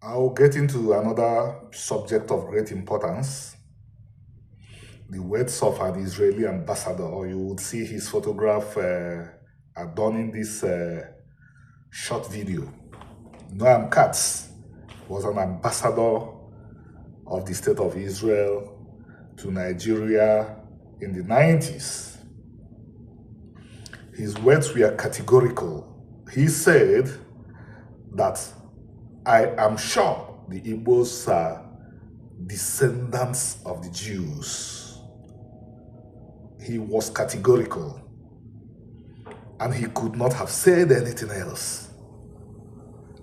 I'll get into another subject of great importance. The words of an Israeli ambassador, or you would see his photograph adorning this short video. Noam Katz was an ambassador of the state of Israel to Nigeria in the 90s. His words were categorical. He said that I am sure the Igbos are descendants of the Jews. He was categorical, and he could not have said anything else.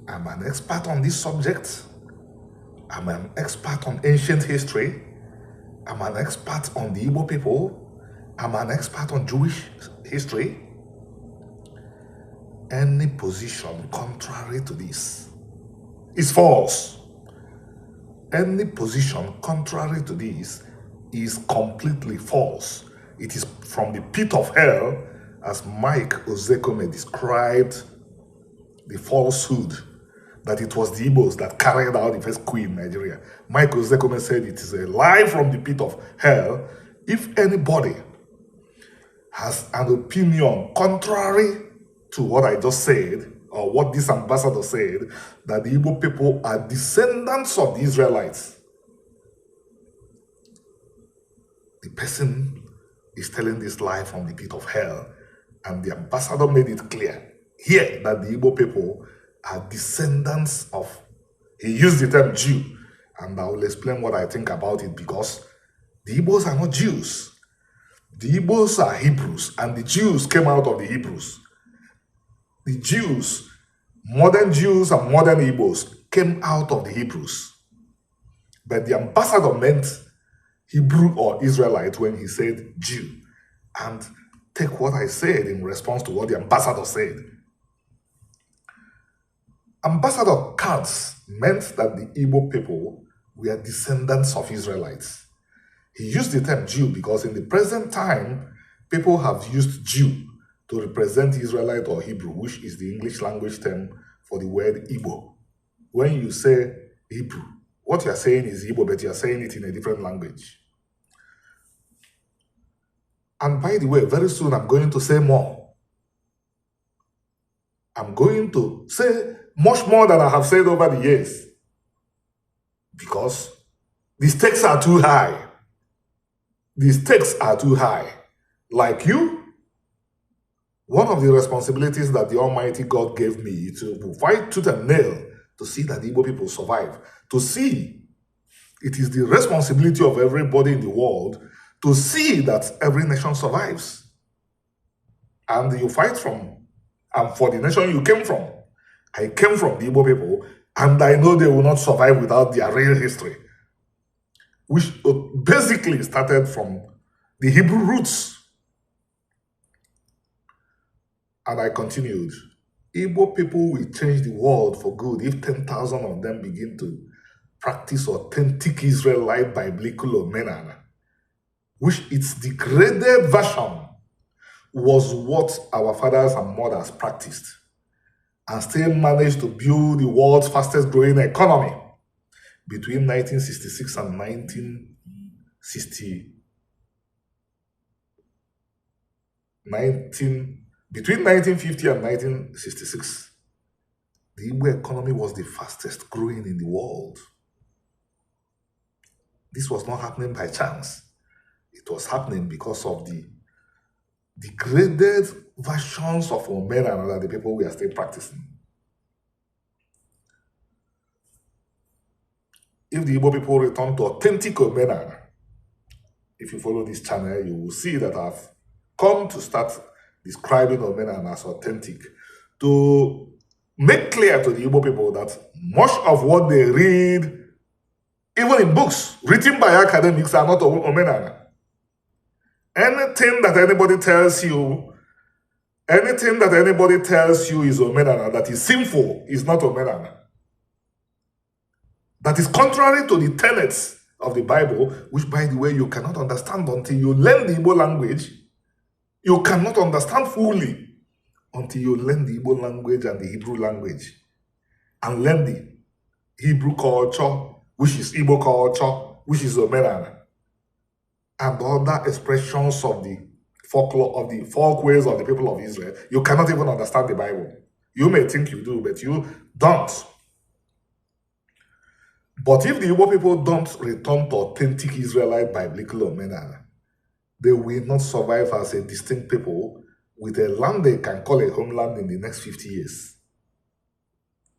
I'm an expert on this subject. I'm an expert on ancient history. I'm an expert on the Igbo people. I'm an expert on Jewish history. Any position contrary to this is false. Any position contrary to this is completely false. It is from the pit of hell, as Mike Ozekome described the falsehood that it was the Igbos that carried out the first coup in Nigeria. Mike Ozekome said it is a lie from the pit of hell. If anybody has an opinion contrary to what I just said, or what this ambassador said, that the Igbo people are descendants of the Israelites, the person is telling this lie from the pit of hell. And the ambassador made it clear here that the Igbo people are descendants of, he used the term Jew, and I will explain what I think about it, because the Igbos are not Jews. The Igbos are Hebrews, and the Jews came out of the Hebrews. The Jews, modern Jews and modern Igbos, came out of the Hebrews. But the ambassador meant Hebrew or Israelite when he said Jew. And take what I said in response to what the ambassador said. Ambassador Katz meant that the Igbo people were descendants of Israelites. He used the term Jew because in the present time, people have used Jew to represent Israelite or Hebrew, which is the English language term for the word Igbo. When you say Hebrew, what you are saying is Igbo, but you are saying it in a different language. And by the way, very soon I'm going to say more. I'm going to say much more than I have said over the years, because the stakes are too high. The stakes are too high. Like you, one of the responsibilities that the Almighty God gave me to fight tooth and nail to see that the Igbo people survive, to see it is the responsibility of everybody in the world to see that every nation survives. And you fight from, and for the nation you came from. I came from the Igbo people, and I know they will not survive without their real history, which basically started from the Hebrew roots. And I continued, Igbo people will change the world for good if 10,000 of them begin to practice authentic Israelite biblical omenana, which its degraded version was what our fathers and mothers practiced, and still managed to build the world's fastest growing economy between 1966 and between 1950 and 1966, the Igbo economy was the fastest growing in the world. This was not happening by chance. It was happening because of the degraded versions of Omena that the people were still practicing. If the Igbo people return to authentic Omena, if you follow this channel, you will see that I've come to start describing Omena as authentic, to make clear to the Igbo people that much of what they read, even in books written by academics, are not Omena. Anything that anybody tells you is Omenana, that is sinful, is not Omenana. That is contrary to the tenets of the Bible, which, by the way, you cannot understand until you learn the Igbo language. You cannot understand fully until you learn the Igbo language and the Hebrew language, and learn the Hebrew culture, which is Igbo culture, which is Omenana, and other expressions of the folklore, of the folkways of the people of Israel, you cannot even understand the Bible. You may think you do, but you don't. But if the Igbo people don't return to authentic Israelite biblical Omenana, they will not survive as a distinct people with a land they can call a homeland in the next 50 years.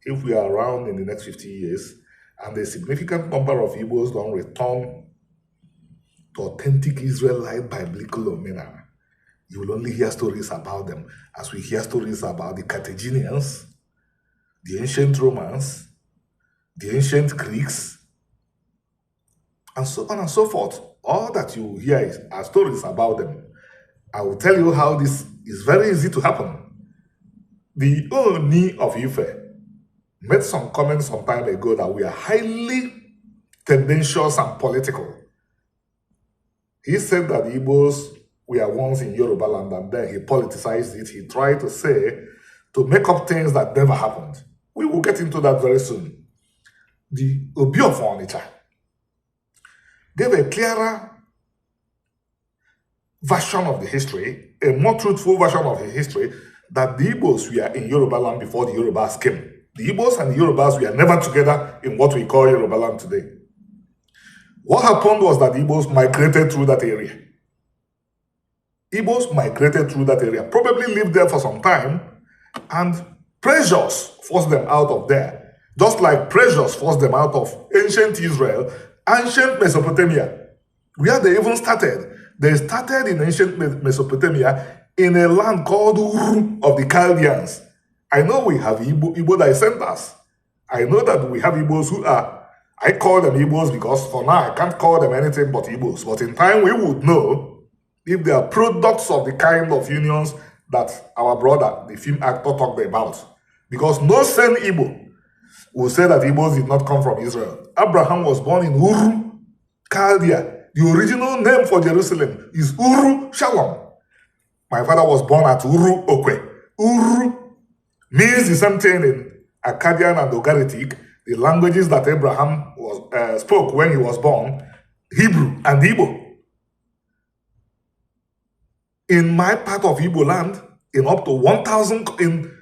If we are around in the next 50 years, and a significant number of Igbos don't return to authentic Israelite biblical Omenana, you will only hear stories about them as we hear stories about the Carthaginians, the ancient Romans, the ancient Greeks, and so on and so forth. All that you hear are stories about them. I will tell you how this is very easy to happen. The Oni of Ife made some comments some time ago that we are highly tendentious and political. He said that the Igbos were once in Yoruba land, and then he politicized it. He tried to say, to make up things that never happened. We will get into that very soon. The Obi of Onitsha gave a clearer version of the history, a more truthful version of the history, that the Igbos were in Yoruba land before the Yorubas came. The Igbos and the Yorubas were never together in what we call Yoruba land today. What happened was that the Igbos migrated through that area. Igbos migrated through that area, probably lived there for some time, and pressures forced them out of there, just like pressures forced them out of ancient Israel, ancient Mesopotamia, where they even started. They started in ancient Mesopotamia in a land called Uru of the Chaldeans. I know we have Igbo descendants. I know that we have Igbos who are, I call them Igbos because for now I can't call them anything but Igbos. But in time we would know if they are products of the kind of unions that our brother, the film actor, talked about. Because no sane Igbo will say that Igbos did not come from Israel. Abraham was born in Uru, Chaldea. The original name for Jerusalem is Uru Shalom. My father was born at Uru Okwe. Uru means the same thing in Akkadian and Ugaritic, the languages that Abraham spoke when he was born, Hebrew and Igbo. In my part of Igbo land, in up to 1,000, in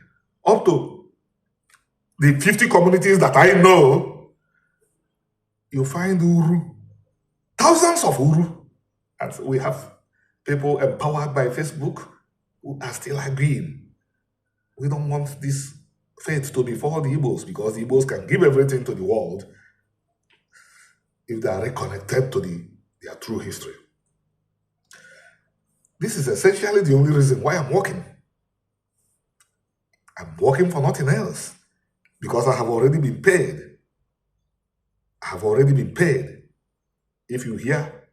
up to the 50 communities that I know, you find Uru, thousands of Uru. And we have people empowered by Facebook who are still agreeing. We don't want this faith to befall the Igbos because the Igbos can give everything to the world if they are reconnected to their true history. This is essentially the only reason why I'm working. I'm working for nothing else because I have already been paid. I have already been paid. If you hear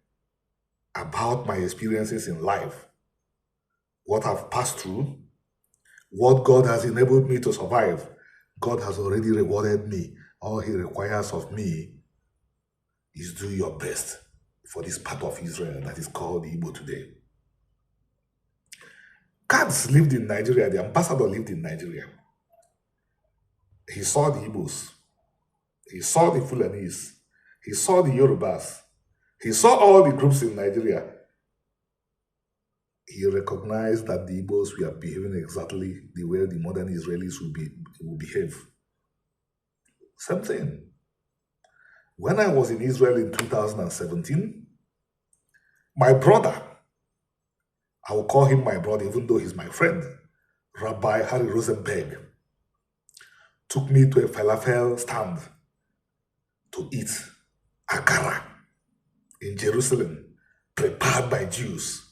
about my experiences in life, what I've passed through, what God has enabled me to survive, God has already rewarded me. All He requires of me is do your best for this part of Israel that is called Igbo today. Katz lived in Nigeria. The ambassador lived in Nigeria. He saw the Igbos. He saw the Fulanese. He saw the Yorubas. He saw all the groups in Nigeria. He recognized that the Igbos were behaving exactly the way the modern Israelis will behave. Same thing. When I was in Israel in 2017, my brother, I will call him my brother even though he's my friend, Rabbi Harry Rosenberg, took me to a falafel stand to eat akara in Jerusalem, prepared by Jews.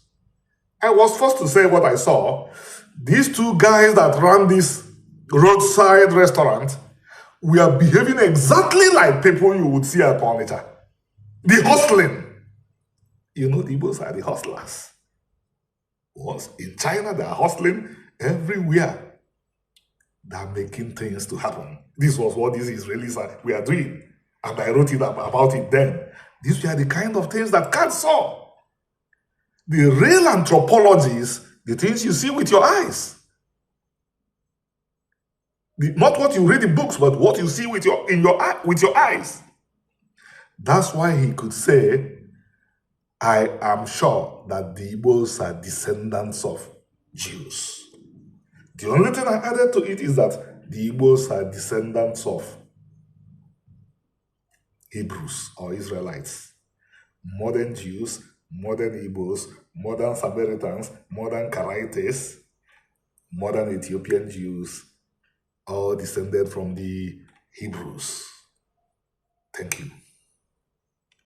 I was forced to say what I saw. These two guys that ran this roadside restaurant were behaving exactly like people you would see at Onitsha. The hustling. You know, the Igbos are the hustlers. Once in China, they are hustling everywhere. They are making things to happen. This was what these Israelis were doing. And I wrote about it then. These were the kind of things that Katz saw. The real anthropology is the things you see with your eyes. Not what you read in books, but what you see with your eyes. That's why he could say, I am sure that the Igbos are descendants of Jews. The only thing I added to it is that the Igbos are descendants of Hebrews or Israelites. Modern Jews, modern Igbos, modern Samaritans, modern Karaites, modern Ethiopian Jews, all descended from the Hebrews. Thank you.